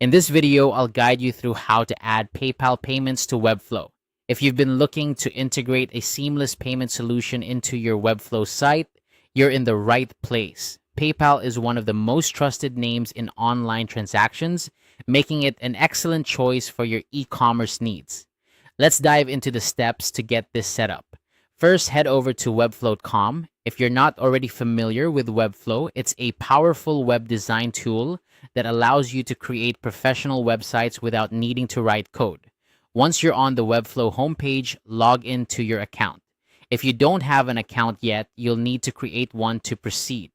In this video, I'll guide you through how to add PayPal payments to Webflow. If you've been looking to integrate a seamless payment solution into your Webflow site, you're in the right place. PayPal is one of the most trusted names in online transactions, making it an excellent choice for your e-commerce needs. Let's dive into the steps to get this set up. First, head over to webflow.com. If you're not already familiar with Webflow, it's a powerful web design tool that allows you to create professional websites without needing to write code. Once you're on the Webflow homepage, log into your account. If you don't have an account yet, you'll need to create one to proceed.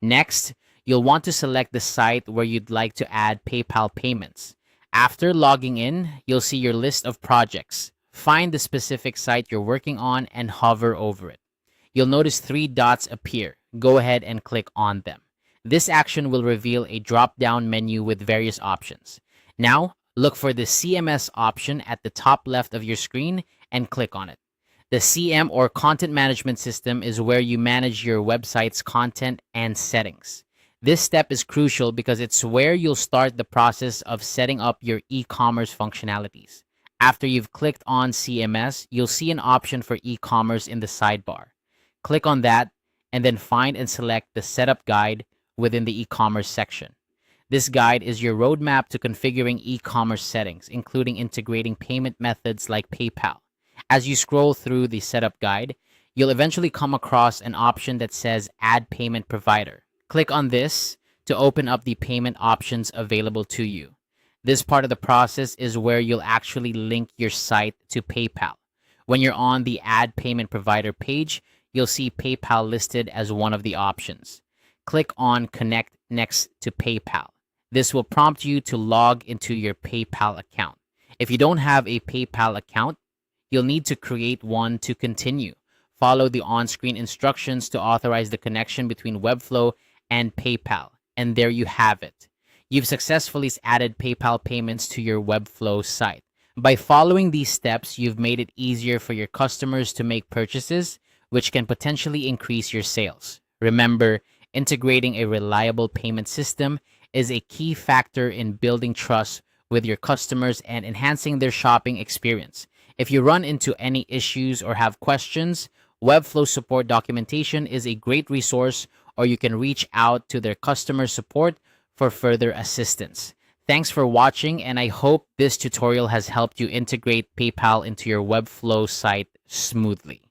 Next, you'll want to select the site where you'd like to add PayPal payments. After logging in, you'll see your list of projects. Find the specific site you're working on and hover over it. You'll notice 3 dots appear. Go ahead and click on them. This action will reveal a drop-down menu with various options. Now, look for the CMS option at the top left of your screen and click on it. The CM or Content Management System is where you manage your website's content and settings. This step is crucial because it's where you'll start the process of setting up your e-commerce functionalities. After you've clicked on CMS, you'll see an option for e-commerce in the sidebar. Click on that and then find and select the Setup Guide within the e-commerce section. This guide is your roadmap to configuring e-commerce settings, including integrating payment methods like PayPal. As you scroll through the Setup Guide, you'll eventually come across an option that says Add Payment Provider. Click on this to open up the payment options available to you. This part of the process is where you'll actually link your site to PayPal. When you're on the Add Payment Provider page, you'll see PayPal listed as one of the options. Click on Connect next to PayPal. This will prompt you to log into your PayPal account. If you don't have a PayPal account, you'll need to create one to continue. Follow the on-screen instructions to authorize the connection between Webflow and PayPal. And there you have it. You've successfully added PayPal payments to your Webflow site. By following these steps, you've made it easier for your customers to make purchases, which can potentially increase your sales. Remember, integrating a reliable payment system is a key factor in building trust with your customers and enhancing their shopping experience. If you run into any issues or have questions, Webflow support documentation is a great resource, or you can reach out to their customer support for further assistance. Thanks for watching, and I hope this tutorial has helped you integrate PayPal into your Webflow site smoothly.